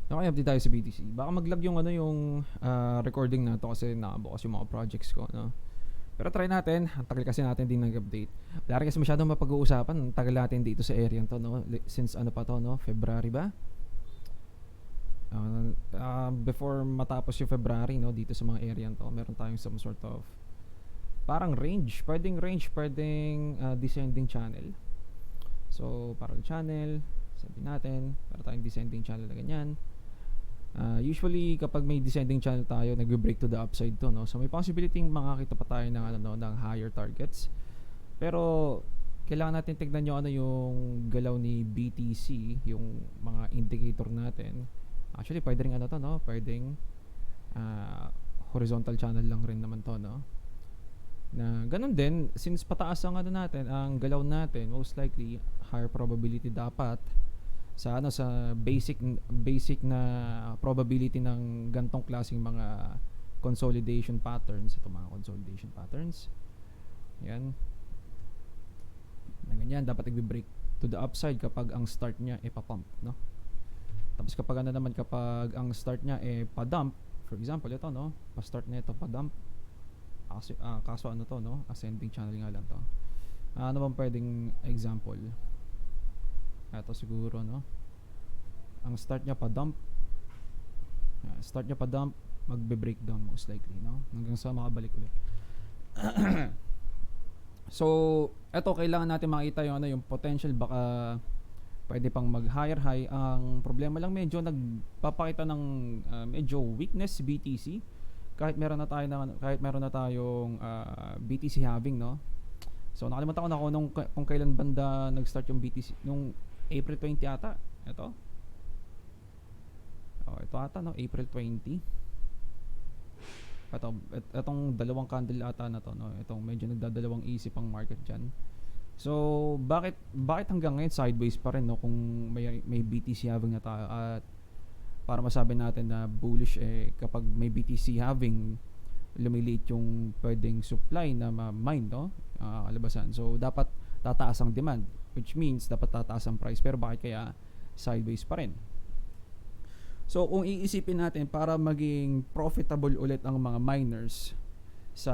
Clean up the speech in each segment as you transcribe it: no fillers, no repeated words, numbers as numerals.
Okay, update tayo sa BTC. Baka mag-lag yung recording na to kasi nakabukas yung mga projects ko, no? Pero try natin. Ang tagal kasi natin din nag-update. Wala rin kasi masyadong mapag-uusapan. Ang tagal natin dito sa area to, no? Since ano pa to, no? February ba? Before matapos yung February, no? Dito sa mga area to, meron tayong some sort of parang range, pwedeng descending channel. So, parang channel, sabi natin, para tayong descending channel na ganyan. Usually kapag may descending channel tayo, nagbe-break to the upside to, no? So may possibility makakita pa tayo ng ng higher targets. Pero kailangan natin tignan yung galaw ni BTC, yung mga indicator natin. Actually, pwede ring to, no? Pwedeng horizontal channel lang rin naman to, no? Na ganun din, since pataas ang natin, ang galaw natin, most likely higher probability dapat sa basic na probability ng gantong klaseng mga consolidation patterns. Ito mga consolidation patterns, yan na ganyan, dapat nagbe-break to the upside kapag ang start niya pa-pump, no? Tapos kapag kapag ang start niya pa-dump, for example ito, no, pa-start na ito pa-dump, kaso to, no, ascending channel nga lang to. Ano bang pwedeng example? Ito siguro, no, ang start niya pa-dump, magbe-breakdown most likely, no, hanggang sa makabalik ulit. So eto, kailangan natin makita yung potential. Baka pwede pang mag higher high. Ang problema lang, medyo nagpapakita ng medyo weakness BTC kahit meron na tayong BTC halving, no. So nakalimutan ko na kung kailan banda nag-start yung BTC, nung April 20 ata. Ito ata, no, April 20. Itong dalawang candle ata na to, no. Itong medyo nagdadalawang isip ang market dyan. So bakit hanggang ngayon sideways pa rin, no, kung may BTC halving na tayo? At para masabi natin na bullish, kapag may BTC halving, lumiliit yung pwedeng supply na ma-mine, no, kalabasan. So dapat tataas ang demand, which means dapat tataas ang price. Pero bakit kaya sideways pa rin? So kung iisipin natin, para maging profitable ulit ang mga miners sa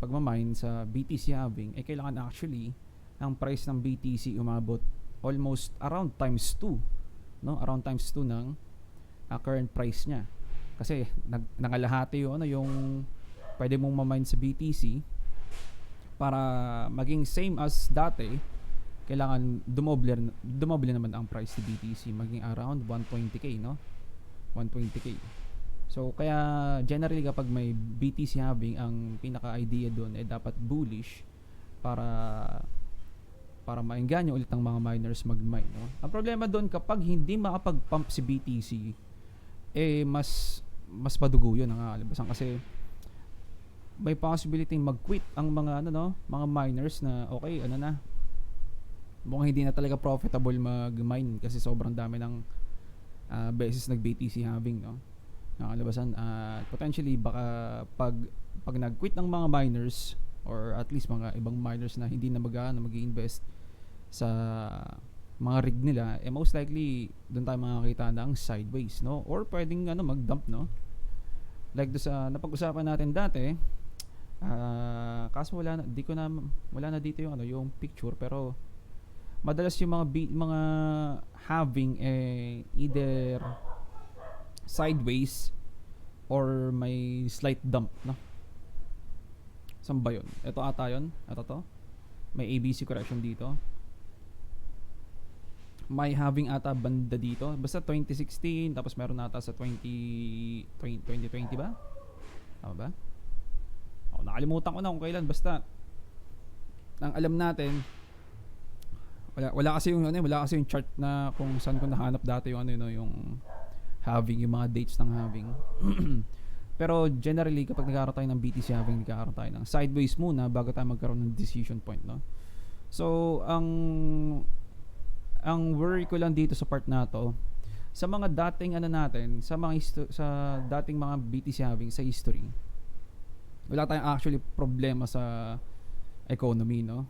pagmamine sa BTC halving, kailangan actually ang price ng BTC umabot almost around times 2, no? Around times 2 ng current price niya. Kasi nangalahati yung pwede mong ma-mine sa BTC. Para maging same as dati, kailangan dumoble naman ang price ni BTC, maging around 120k, no? 120k. So kaya generally kapag may BTC halving, ang pinaka-idea doon dapat bullish para maengganyo ulit ang mga miners mag-mine, no? Ang problema doon, kapag hindi makapag-pump si BTC, mas padugo yun ang kalabasan, kasi may possibility mag-quit ang mga mga miners na mukhang hindi na talaga profitable mag-mine kasi sobrang dami ng beses nag-BTC halving, no, nakalabasan. Potentially baka pag nag-quit ng mga miners, or at least mga ibang miners na hindi na mag-i-invest sa mga rig nila, most likely doon tayo makakita ng sideways, no, or pwedeng mag-dump, no, like do sa napag-usapan natin dati. Kaso wala na dito yung picture, pero madalas yung mga halving either sideways or may slight dump, no. Saan ba yun? Ito ata yun. Ito to. May ABC correction dito. May halving ata banda dito. Basta 2016, tapos meron ata sa 2020 ba? Tama ba? Nakalimutan ko na kung kailan. Basta ang alam natin, wala kasi yung chart na kung saan ko nahanap dati yung yung halving, yung mga dates ng halving. Pero generally kapag nagkaroon tayo ng BTC halving, nagkaroon tayo ng sideways muna bago tayo magkaroon ng decision point, no. So ang worry ko lang dito sa part na to, sa mga dating natin, sa dating mga BTC halving sa history, wala tayong actually problema sa economy, no.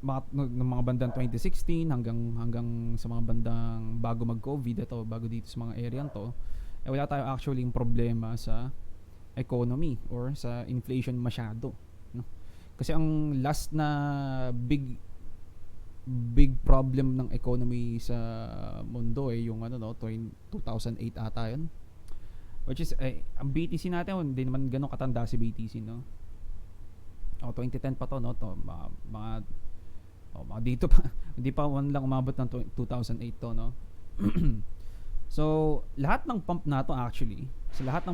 ng mga bandang 2016 hanggang sa mga bandang bago mag-COVID ito, bago dito sa mga area to, wala tayong actually yung problema sa economy or sa inflation masyado, no? Kasi ang last na big problem ng economy sa mundo yung 2008 ata yun, which is ang BTC natin hindi naman ganun katanda si BTC, no? 2010 pa to, no? To mga dito pa hindi pa lang umabot ng 2008 to, no? So lahat ng pump na to actually, sa lahat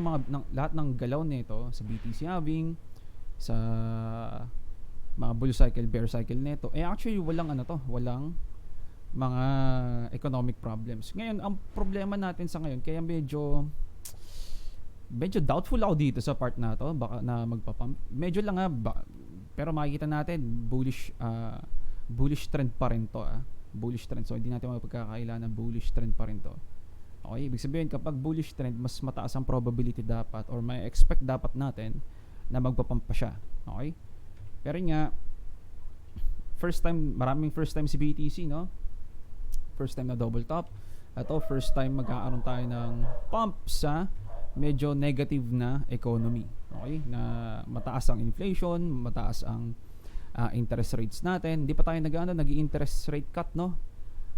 ng galaw nito sa BTC halving, sa mga bull cycle, bear cycle nito, actually walang walang mga economic problems. Ngayon ang problema natin sa ngayon, kaya medyo doubtful ako dito sa part na to, baka na magpa-pump. Medyo lang pero makikita natin bullish trend pa rin to, bullish trend. So hindi natin mapagkakailan ng bullish trend pa rin to. Okay, ibig sabihin kapag bullish trend, mas mataas ang probability dapat or may expect dapat natin na magpa-pump pa siya. Okay? Pero nga maraming first time si BTC, no? First time na double top. Ito, first time magkakaroon tayo ng pump sa medyo negative na economy. Okay? Na mataas ang inflation, mataas ang interest rates natin. Hindi pa tayo nag-i-interest rate cut, no?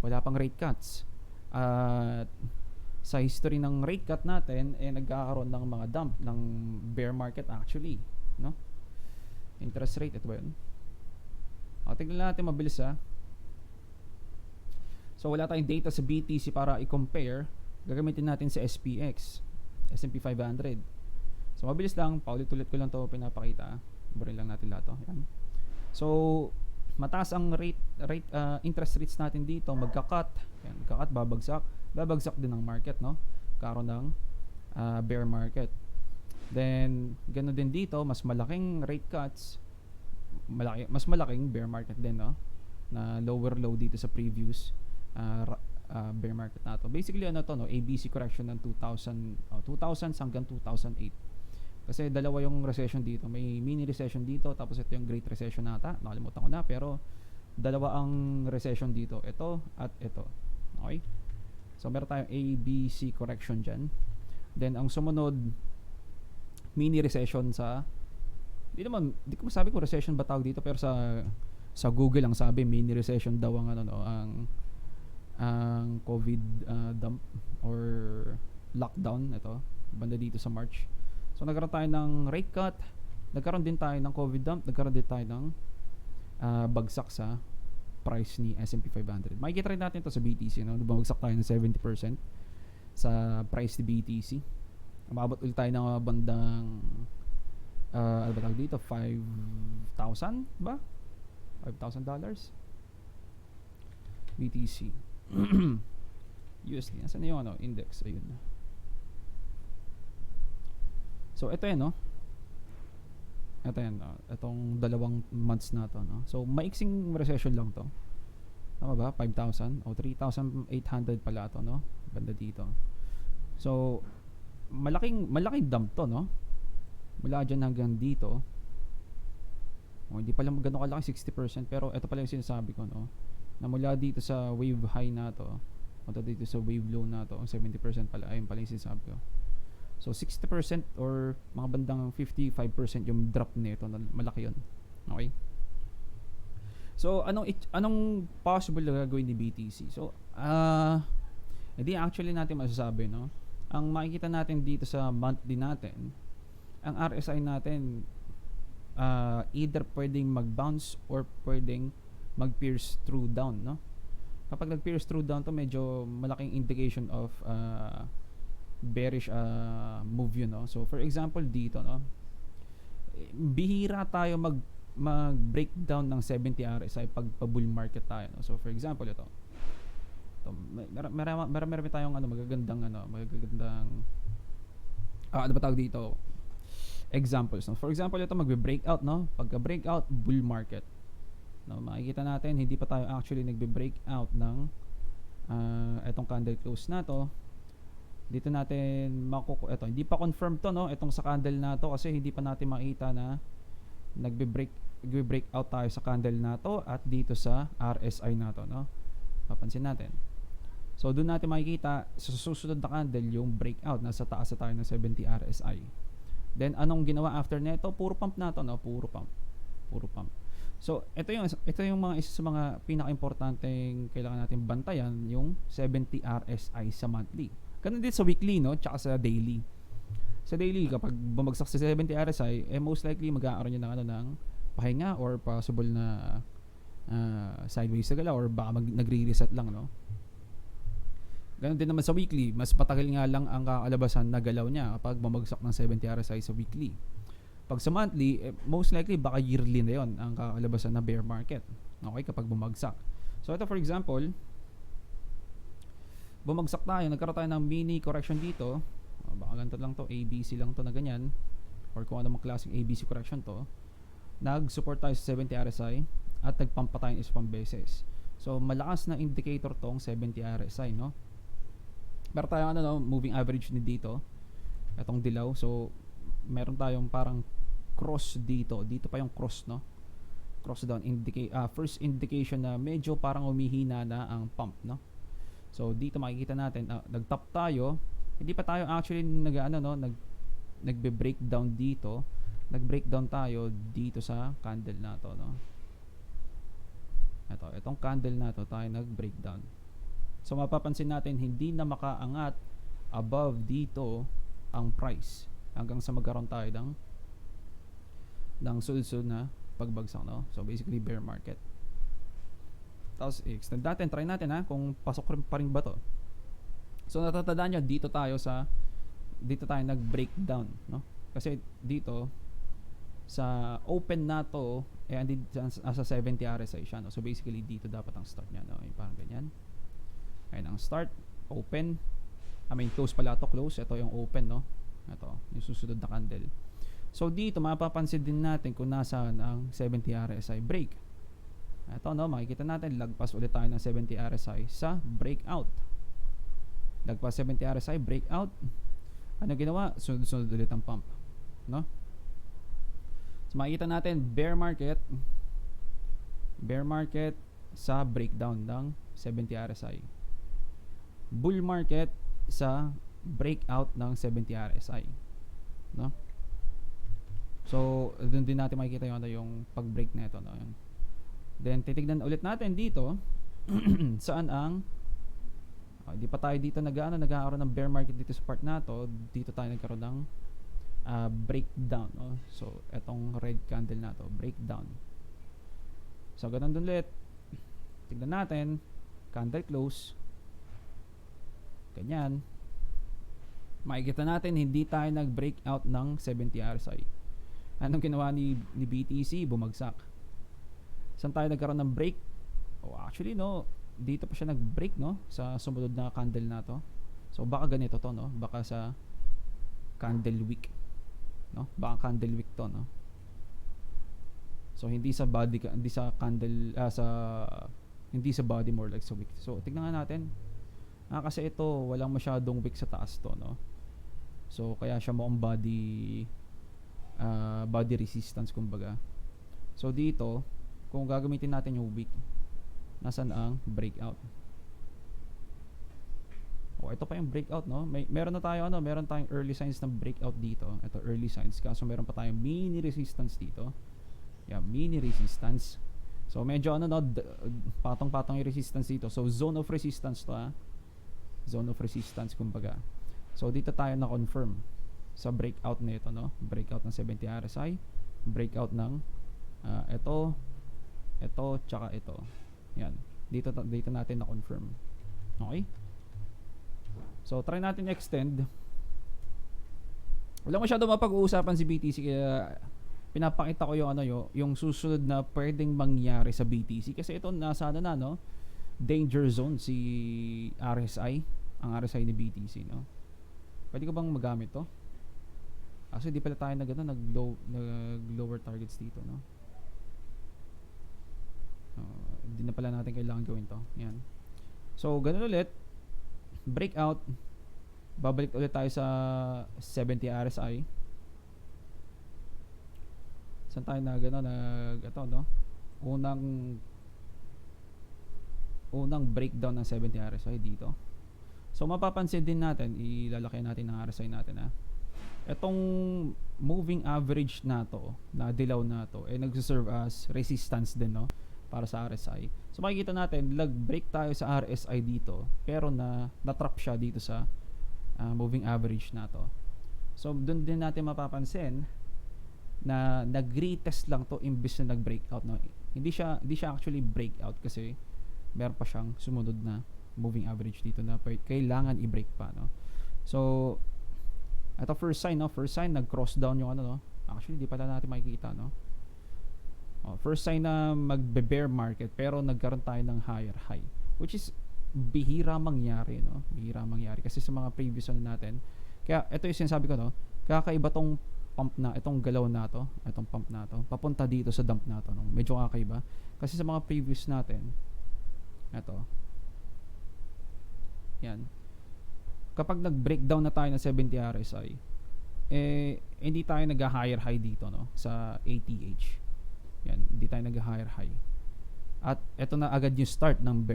Wala pang rate cuts. At sa history ng rate cut natin, nagkakaroon ng mga dump ng bear market actually, no? Interest rate, ito ba yun? Tignan natin mabilis, So wala tayong data sa BTC para i-compare. Gagamitin natin sa SPX, S&P 500. So mabilis lang, paulit-ulit ko lang to pinapakita. Burin lang natin lahat to. Yan. So mataas ang interest rates natin dito, magka-cut. Yan, magka-cut, babagsak din ang market, no? Karon ng bear market. Then ganoon din dito, mas malaking rate cuts, mas malaking bear market din, no? Na lower low dito sa previous bear market nato. Basically no, ABC correction ng 2000s hanggang 2008. Kasi dalawa yung recession dito, may mini recession dito, tapos ito yung Great Recession nata, nakalimutan ko na, pero dalawa ang recession dito, ito at ito. Okay? So meron tayong ABC correction dyan. Then ang sumunod, mini recession di ko masabi kung recession ba tawag dito, pero sa Google ang sabi mini recession daw ang COVID dump or lockdown, ito banda dito sa March. So nagkaroon tayo ng rate cut, nagkaroon din tayo ng COVID dump, nagkaroon din tayo ng bagsak sa price ni S&P 500. Makikita rin natin to sa BTC, no? Bumagsak tayo ng 70% sa price ni BTC. Umabot ulit tayo ng bandang ano ba tawag dito, 5,000 ba? $5,000 BTC. USD, nasaan yung index? Ayun. So ito yan, no? Ito yan, itong 2 months na to, no? So maiksing recession lang to. Tama ba? 5,000 o 3,800 pala to, no? Banda dito. So malaking dump to, no? Mula dyan hanggang dito. Hindi pala gano'n kalaki, 60%, pero ito pala yung sinasabi ko, no? Na mula dito sa wave high na to, o dito sa wave low na to, 70% pala, ayun pala yung sinasabi ko. So 60% or mga bandang 55% yung drop nito, malaki yun. Okay? So anong possible na gagawin ni BTC? So hindi actually natin masasabi, no? Ang makikita natin dito sa monthly natin, ang RSI natin either pwedeng mag-bounce or pwedeng mag-pierce through down, no? Kapag nag-pierce through down to, medyo malaking indication of bearish move yun, no? So for example dito, no, bihira tayo mag-breakdown ng 70 RSI pag pa-bull market tayo, no? So for example ito marami tayong magagandang ano ba tawag dito, examples, no? For example ito, magbe-breakout, no? Pagka-breakout, bull market, no? Makikita natin hindi pa tayo actually nagbe-breakout ng etong candle close na to. Dito natin hindi pa confirm to, no? Itong sa candle na to, kasi hindi pa natin makita na nagbe-break nagbe-break out tayo sa candle na to at dito sa RSI na to, no? Papansin natin. So doon natin makikita sa susunod na candle yung breakout, nasa taas na tayo ng 70 RSI. Then anong ginawa after nito? Puro pump na to, no? Puro pump. So ito yung mga isa sa mga pinaka-importanteng kailangan natin bantayan, yung 70 RSI sa monthly. Ganun din sa weekly, no? Tsaka sa daily. Sa daily, kapag bumagsak sa 70 RSI, most likely mag-aaroon yun ng pahinga or possible na sideways na galaw or baka nagre-reset lang, no? Ganun din naman sa weekly, mas patagal nga lang ang kakalabasan na galaw niya kapag bumagsak ng 70 RSI sa weekly. Pag sa monthly, most likely baka yearly na yon ang kakalabasan na bear market. Okay, kapag bumagsak. So ito for example, bumagsak tayo, nagkaroon tayo ng mini correction dito. Baka ganito lang to, ABC lang to na ganyan, or kung ano mang klaseng ABC correction to. Nag-support tayo sa 70 RSI at nagpump pa tayo isa pang beses. So malakas na indicator tong 70 RSI, no? Meron tayong moving average ni dito, itong dilaw. So meron tayong parang cross dito pa yung cross, no? Cross down, first indication na medyo parang humihina na ang pump, no? So dito makikita natin, nag-top tayo, hindi pa tayo actually nagbe-breakdown dito. Nag-breakdown tayo dito sa candle na to, no? Itong candle na to tayo nag-breakdown. So mapapansin natin hindi na makaangat above dito ang price hanggang sa magkaroon tayo ng sunod-sunod na pagbagsak, no? So basically bear market. Tapos extend natin, try natin kung pasok pa rin ba to. So natatandaan nyo, dito tayo nag-breakdown, no? Kasi dito sa open na to sa 70 RSI siya, no? So basically dito dapat ang start niya, no? Yung parang ganyan. Ayun ang start, open. Close pala to, close. Ito yung open, no? Ito, yung susunod na candle. So dito mapapansin din natin kung nasaan ang 70 RSI break. Ito, no, makikita natin lagpas ulit tayo ng 70 RSI sa breakout. Lagpas 70 RSI breakout. Ano ginawa? Sunod-sunod ulit ang pump, no? So makikita natin bear market sa breakdown ng 70 RSI. Bull market sa breakout ng 70 RSI, no? So doon din natin makikita yung pag-break nito, no? Then titignan ulit natin dito saan ang di pa tayo dito nag-aaroon ng bear market dito sa part na to. Dito tayo nagkaroon ng breakdown, no? So etong red candle na to, breakdown. So ganun din ulit, tignan natin candle close, ganyan. Makikita natin hindi tayo nag-breakout ng 70 RSI. Anong ginawa ni BTC? Bumagsak. Saan tayo nagkaroon ng break? Actually, no, dito pa siya nag-break, no, sa sumunod na candle na to. So baka ganito to, no? Baka sa candle week, no? Baka candle week to, no? So hindi sa body, hindi sa candle, hindi sa body, more like sa week. So tignan nga natin. Kasi ito walang masyadong wick sa taas to, no? So kaya siya mukhang body resistance kumbaga. So dito kung gagamitin natin yung wick, nasaan ang breakout? Ito pa yung breakout, no? Meron tayong early signs ng breakout dito. Ito early signs, kaso meron pa tayong mini resistance dito. Mini resistance. So medyo patong-patong yung resistance dito. So zone of resistance to, zone of resistance kumbaga. So dito tayo na confirm sa breakout nito, no? Breakout ng 70 RSI, breakout ng ito, tsaka ito. Yan. Dito natin na confirm. Okay? So try natin extend. Wala masyado mapag-uusapan si BTC, kaya pinapakita ko yung susunod na pwedeng mangyari sa BTC kasi ito nasa no? Danger zone si RSI, ang RSI ni BTC, no? Pwede ko bang magamit to? Kasi di pala tayo nag-lower targets dito, no? Hindi na pala natin kailangan gawin to. Yan. So ganun ulit, breakout, babalik ulit tayo sa 70 RSI. Saan tayo nag ano, ito, no? Unang unang breakdown ng 70 RSI dito. So mapapansin din natin, ilalaki natin ng RSI natin ha. Etong moving average na to, na dilaw na to, nagse-serve as resistance din, no, para sa RSI. So makikita natin, lag-break tayo sa RSI dito, pero na-trap siya dito sa moving average na to. So doon din natin mapapansin na nag-retest lang to imbis na nag-breakout, no. Hindi siya actually breakout kasi meron pa siyang sumunod na moving average dito na kailangan i-break pa, no. So ito first sign, no, first sign nag-cross down yung ano, no. Actually di pala natin makikita, no. First sign na magbe-bear market pero nagkaroon tayo ng higher high, which is bihira mangyari, no. Bihira mangyari kasi sa mga previous ano natin. Kaya ito yung sinasabi ko, no, kakaiba tong pump na, itong galaw na to, itong pump na to, papunta dito sa dump na to, no. Medyo kakaiba kasi sa mga previous natin, ito, yan, kapag nag-breakdown na tayo ng 70 RSI, hindi tayo nag-higher high dito, no, sa ATH. Yan, hindi tayo nag-higher high. At ito na agad yung start ng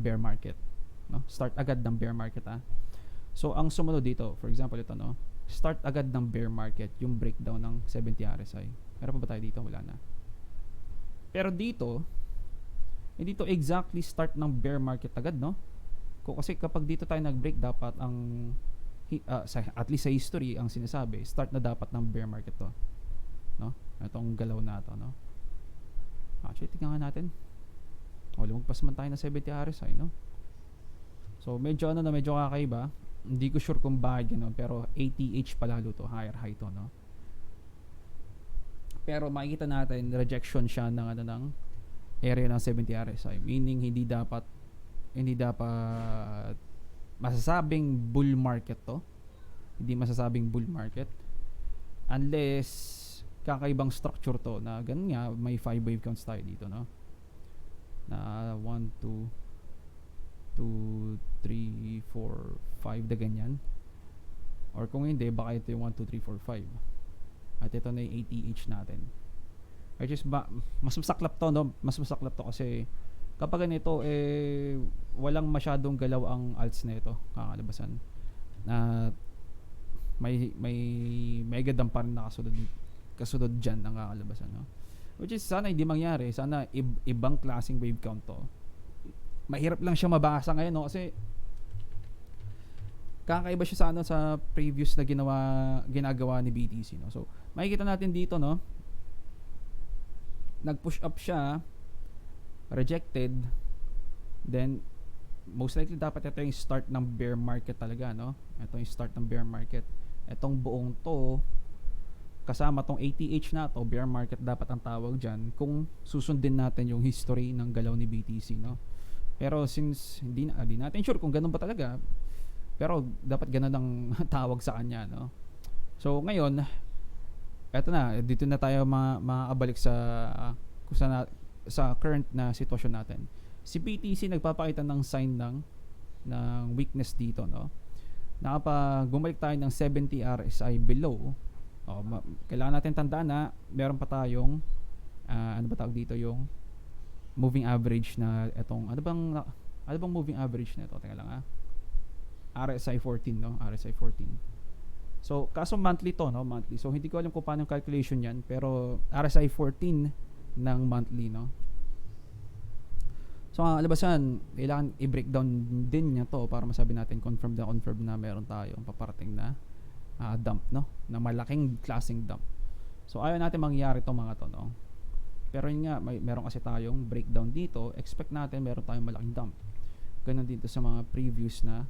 bear market, no? Start agad ng bear market, ha. So ang sumunod dito, for example ito, no, start agad ng bear market yung breakdown ng 70 RSI. Meron pa ba tayo dito? Wala na. Pero dito, hindi to exactly start ng bear market agad, no? Kasi kapag dito tayo nag-break, dapat ang at least sa history ang sinasabi, start na dapat ng bear market to, no? Itong galaw na to, no? Actually, tingnan nga natin. Lumagpas man tayo na 70 RSI, no? So medyo medyo kakaiba. Hindi ko sure kung bakit gano'n, pero ATH palalo to, higher high to, no? Pero makikita natin rejection siya ng ng area ng 70 RSI, meaning hindi dapat masasabing bull market to. Hindi masasabing bull market unless kakaibang structure to na ganun nga, may 5 wave counts tayo dito, no, na 1, 2, 3, 4, 5 na ganyan, or kung hindi baka ito yung 1, 2, 3, 4, 5 at ito na yung ATH natin, which is mas masaklap to, no, mas masaklap to kasi kapag ganito walang masyadong galaw ang alts na ito, kakalabasan na may gadang pa rin kasunod dyan ang kakalabasan, no? Which is sana hindi mangyari, sana ibang klaseng wave count to. Mahirap lang siya mabasa ngayon, no, kasi kakaiba siya sa sa previous na ginagawa ni BTC, no. So makikita natin dito, no, nag-push up siya, rejected, then most likely dapat ito yung start ng bear market talaga, no. Ito yung start ng bear market. Itong buong to kasama tong ATH na to, bear market dapat ang tawag dyan kung susundin natin yung history ng galaw ni BTC, no. Pero since hindi natin sure kung ganun ba talaga, pero dapat ganun ang tawag sa kanya, no. So ngayon, eto na, dito na tayo makabalik sa current na sitwasyon natin. Si BTC nagpapakita ng sign ng weakness dito, no. Nakapag bumalik tayo ng 70 RSI below, kailangan natin tandaan na meron pa tayong ano ba tawag dito, yung moving average na etong ano bang moving average na ito? Teka lang, RSI 14, no? RSI 14. So kaso monthly to, no? Monthly. So hindi ko alam kung paano yung calculation yan, pero RSI 14 ng monthly, no? So ang alabasan, kailangan i-breakdown din niya to para masabi natin confirm na meron tayong paparating na dump, no, na malaking klaseng dump. So ayaw natin mangyari itong mga to, no. Pero yun nga, meron kasi tayong breakdown dito, expect natin meron tayong malaking dump. Ganun dito sa mga previous na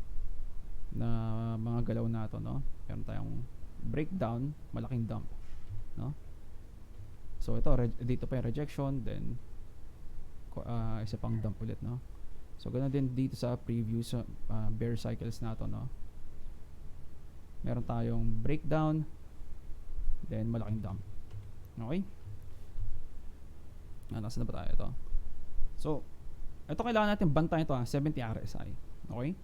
mga galaw na to, no. Meron tayong breakdown, malaking dump, no. So ito dito pa yung rejection, then isa pang dump ulit, no. So ganun din dito sa previous bear cycles na to, no. Meron tayong breakdown, then malaking dump. Okay? Nasaan na ba tayo ito? So ito kailangan natin bantayan ito, 70 RSI. Okay?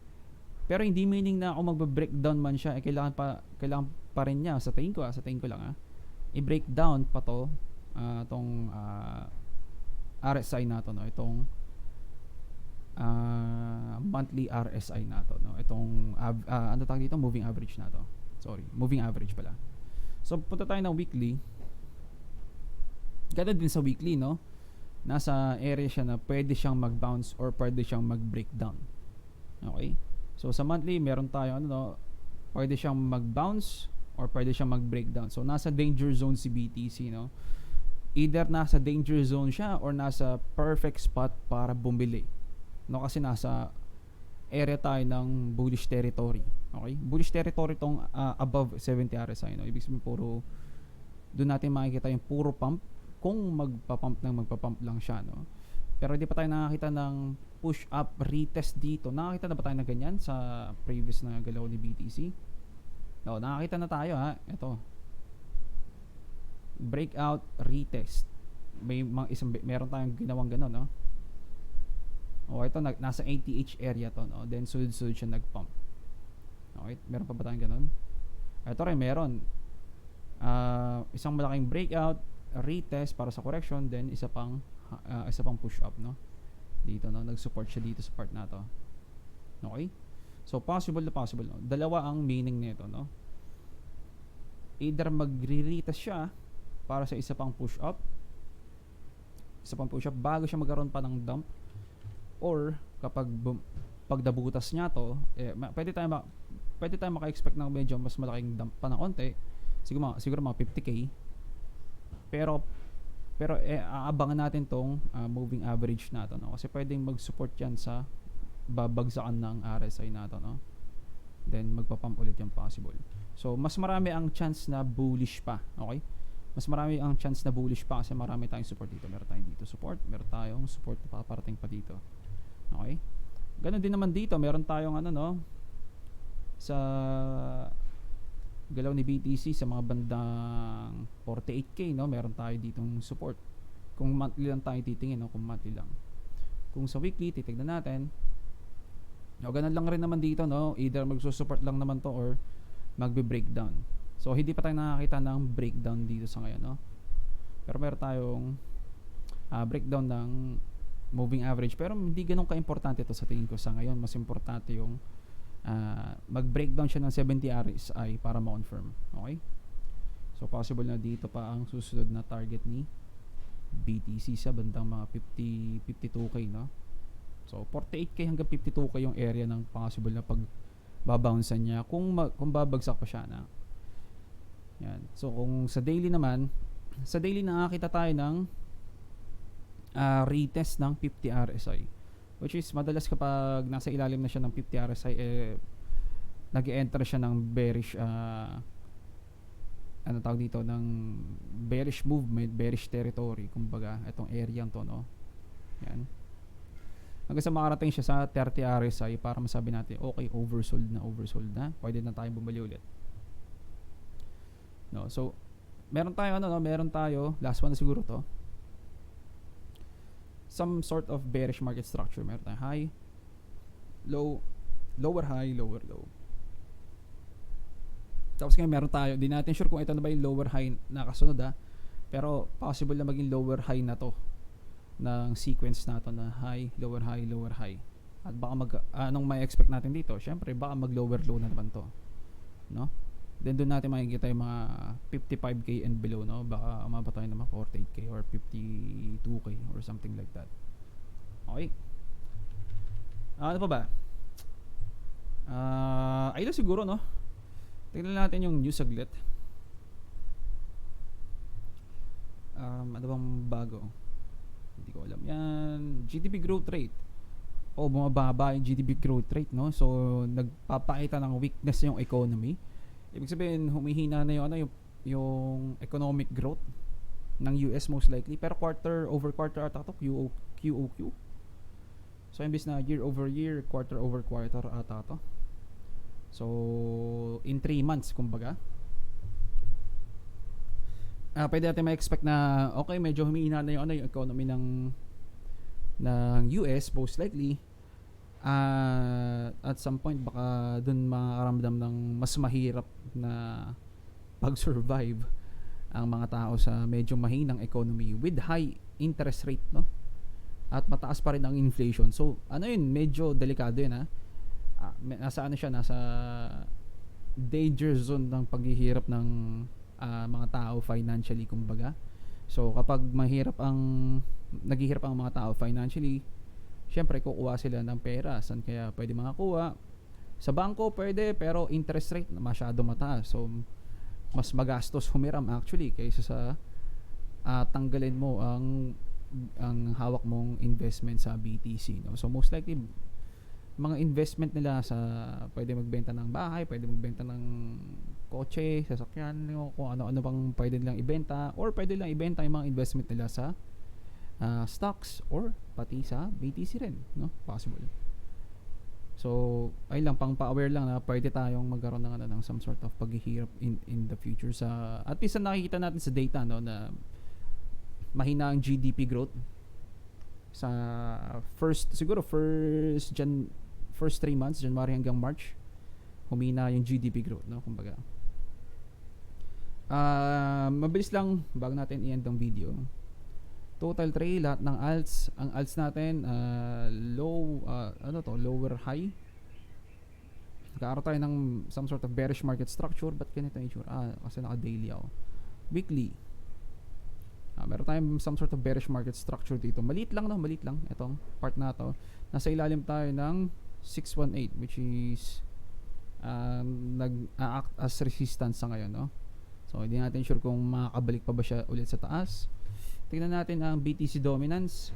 Pero hindi meaning na kung magbe-breakdown man siya, kailangan pa rin niya sa tingin ko lang, i-breakdown pa to itong RSI nato, no, itong monthly RSI nato, no, itong ano tawag dito, moving average nato, sorry, moving average pala. So punta tayo ng weekly. Ganda din sa weekly, no, nasa area siya na pwede siyang mag-bounce or pwede siyang mag-breakdown. Okay, so sa monthly meron tayo ano, no, pwede siyang mag-bounce or pwede siyang mag-breakdown. So nasa danger zone si BTC, no, either nasa danger zone siya or nasa perfect spot para bumili, no, kasi nasa area tayo ng bullish territory. Okay, bullish territory tong above 70 RSI, no, ibig sabihin puro doon natin makikita yung puro pump kung magpapump lang siya, no. Pero hindi pa tayo nakakita ng push up retest dito. Nakakita na ba tayo na ganyan sa previous na galaw ni BTC? No, nakakita na tayo, ha. Ito, breakout retest. Meron tayong ginawang gano'n, no. Ito nasa ATH area to, no. Then sunod siya nagpump. Okay, meron pa ba tayong gano'n? Ito rin meron. Isang malaking breakout retest para sa correction, then isa pang push up, no, dito, no, nag-support siya dito sa part na to. Okay, so possible, no, dalawa ang meaning nito, no, either magre-retest siya para sa isa pang push up bago siya magkaroon pa ng dump, or kapag pagdabutas niya to, pwede tayo maka-expect ng medyo mas malaking dump pa ng konti, siguro mga 50k. Pero aabangan natin tong moving average nato, no, kasi pwedeng mag-support yan sa babagsakan ng RSI nato, no, then magpa-pump ulit yung possible. So mas marami ang chance na bullish pa. Okay, mas marami ang chance na bullish pa kasi marami tayong support dito, meron tayong dito support, meron tayong support na paparating pa dito. Okay, ganun din naman dito, meron tayong ano, no, sa galaw ni BTC sa mga bandang 48k, no, meron tayo ditong support. Kung monthly lang tayo titingin, no, kung monthly lang. Kung sa weekly titignan natin, no, ganun lang rin naman dito, no, either magsusupport lang naman to or magbe-breakdown. So hindi pa tayo nakakita ng breakdown dito sa ngayon, no, pero meron tayong breakdown ng moving average, pero hindi ganun ka-importante ito sa tingin ko sa ngayon. Mas importante yung mag-breakdown siya ng 70 RSI para ma-confirm. Okay, so possible na dito pa ang susunod na target ni BTC sa bandang mga 52k, no. So 48k hanggang 52k yung area ng possible na pag babouncean niya kung babagsak pa siya, na yan. So kung sa daily naman, sa daily nakakita tayo ng retest ng 50 RSI, which is madalas kapag nasa ilalim na siya ng 50 RSI, nag-enter siya ng bearish ano tawag dito, ng bearish movement, bearish territory, kumbaga itong area to, no, yan, hanggang sa makarating siya sa 30 RSI para masabi natin okay, oversold na, pwede na tayong bumili ulit, no. So meron tayo ano, no, meron tayo last one na siguro to, some sort of bearish market structure. Meron tayong high, low, lower high, lower low. Tapos ngayon meron tayo, di natin sure kung ito na ba yung lower high na kasunod, pero possible na maging lower high na to ng sequence nato, na high, lower high, lower high. At baka anong may expect natin dito? Syempre baka mag lower low na naman to, no. Then doon natin makikita yung mga 55k and below, no, baka umabot tayo ng mga 48k or 52k or something like that. Okay, ano pa ba? Ayun siguro, no. Tingnan natin yung news saglit. Ano bang bago? Hindi ko alam yan. GDP growth rate, bumababa yung GDP growth rate, no. So nagpapakita ng weakness yung economy. Ibig sabihin humihina na yung economic growth ng US most likely, pero quarter over quarter ata to, QOQ. So imbis na year over year, quarter over quarter ata to. So in 3 months kumbaga, pwede natin ma-expect na okay, medyo humihina na yung economy ng US most likely. At some point baka dun makaramdam ng mas mahirap na pag-survive ang mga tao sa medyo mahinang economy with high interest rate, no? At mataas pa rin ang inflation. So, ano yun, medyo delikado yun, ha? Nasa ano siya, nasa danger zone ng paghihirap ng mga tao financially, kumbaga. So, kapag naghihirap ang mga tao financially, syempre kukuha sila ng pera. Saan kaya pwede makakuha? Sa bangko pwede, pero interest rate masyado mataas. So, mas magastos humiram actually kaysa sa tanggalin mo ang hawak mong investment sa BTC, no? So most likely mga investment nila sa pwede magbenta ng bahay, pwede magbenta ng kotse, sasakyan, kung ano-ano bang pwede nilang ibenta, or pwede lang ibenta yung mga investment nila sa stocks or pati sa BTC rin, no? Possible. So, ay lang, pang pa-aware lang na pwede tayong magkaroon ng some sort of paghihirap in the future. Sa at least na nakikita natin sa data, no, na mahina ang GDP growth sa first 3 months, January hanggang March, humina yung GDP growth, no, kumbaga. Mabilis lang bago natin i-end ang video. Total trade, lahat ng alts, ang alts natin lower high. Nagkaroon tayo ng some sort of bearish market structure. Ba't ganito yung itsura? Kasi naka daily ako. Weekly, meron tayong some sort of bearish market structure dito. Maliit lang, itong part na to. Nasa ilalim tayo ng 618, which is nag-act as resistance sa ngayon, no? So hindi natin sure kung makakabalik pa ba siya ulit sa taas. Tingnan natin ang BTC dominance.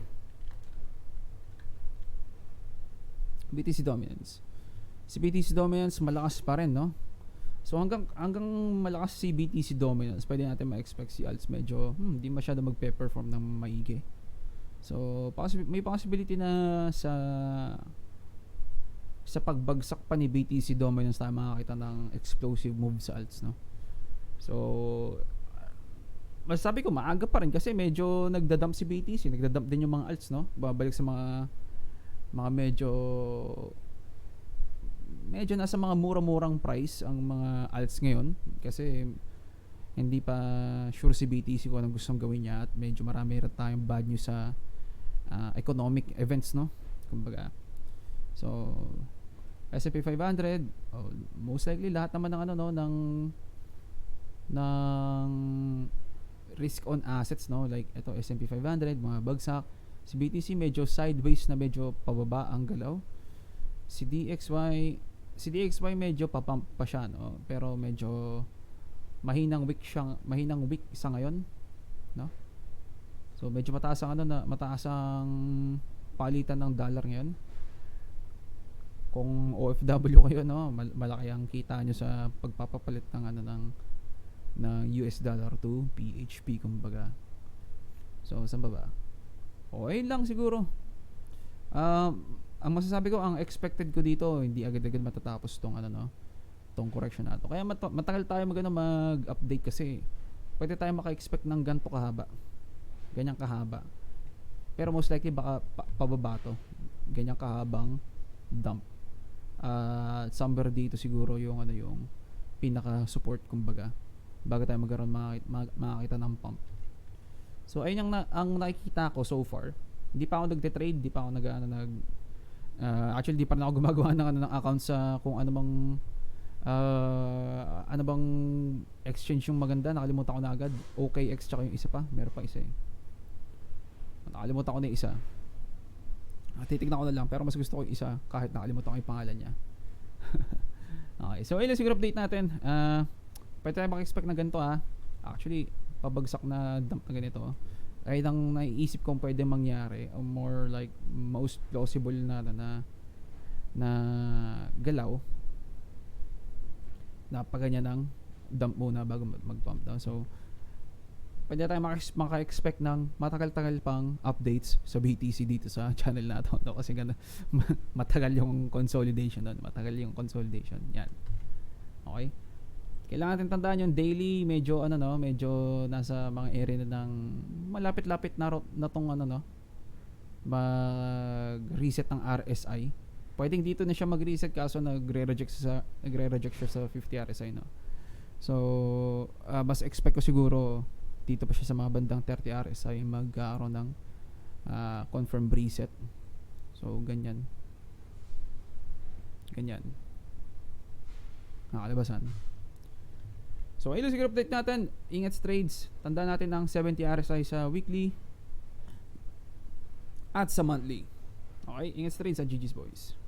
Si BTC dominance malakas pa rin, no? So hanggang malakas si BTC dominance, pwede natin ma-expect si alts medyo hindi masyado magpe-perform ng maigi. So may possibility na sa pagbagsak pa ni BTC dominance tayo makakita ng explosive move sa alts, no? So masasabi ko maaga pa rin kasi medyo nagdadump si BTC, nagdadump din yung mga alts, no? Babalik sa mga medyo nasa mga mura-murang price ang mga alts ngayon kasi hindi pa sure si BTC kung anong gustong gawin niya at medyo marami rin tayong bad news sa economic events, no? Kumbaga. So S&P 500, most likely lahat naman ng ng risk on assets, no, like ito S&P 500 mga bagsak. Si BTC medyo sideways na medyo pababa ang galaw. Si DXY medyo papump pa siya, no, pero medyo mahinang weak sa ngayon, no? So medyo mataas ang palitan ng dollar ngayon. Kung OFW kayo, no, malaki ang kita nyo sa pagpapapalit ng US dollar to PHP, kumbaga. So saan ba? Okay lang siguro. Ang masasabi ko, ang expected ko dito, hindi agad-agad matatapos tong correction na to. Kaya matagal tayo mag-update kasi pwede tayo maka-expect ng ganyang kahaba. Pero most likely baka pababa to. Ganyang kahabang dump. Somewhere dito siguro yung pinaka support, kumbaga, bago tayo magkaroon makakita ng pump. So ayun ang nakikita ko so far. Hindi pa ako nagte-trade, hindi pa ako actually di pa rin ako gumagawa ng account sa kung ano bang exchange yung maganda. Nakalimutan ko na agad. OKX tsaka yung isa pa, meron pa isa nakalimutan ko na yung isa. Titignan ko na lang, pero mas gusto ko yung isa kahit nakalimutan ko yung pangalan niya. Okay, so ayun siguro update natin. Pwede tayo maka-expect na ganito, actually pabagsak na dump na ganito. Kahit ang naiisip kong pwede mangyari, or more like most plausible na galaw, napaganyan ng dump muna bago mag-pump down. So pwede tayo maka-expect ng matagal-tagal pang updates sa BTC dito sa channel na to, no? Kasi matagal yung consolidation doon. Yan. Okay. Kailangan natin tandaan yung daily, medyo nasa mga area na ng malapit-lapit na tong mag-reset ng RSI. Pwedeng dito na siya mag-reset kaso nagre-reject siya sa 50 RSI, no. So, mas expect ko siguro dito pa siya sa mga bandang 30 RSI magkaroon ng confirm reset. So, ganyan. Ganyan. Nakalabasan. So, ayun lang siguro update natin. Ingat sa trades. Tandaan natin ang 70 RSI sa weekly at sa monthly. Okay? Ingat sa trades sa GG's Boys.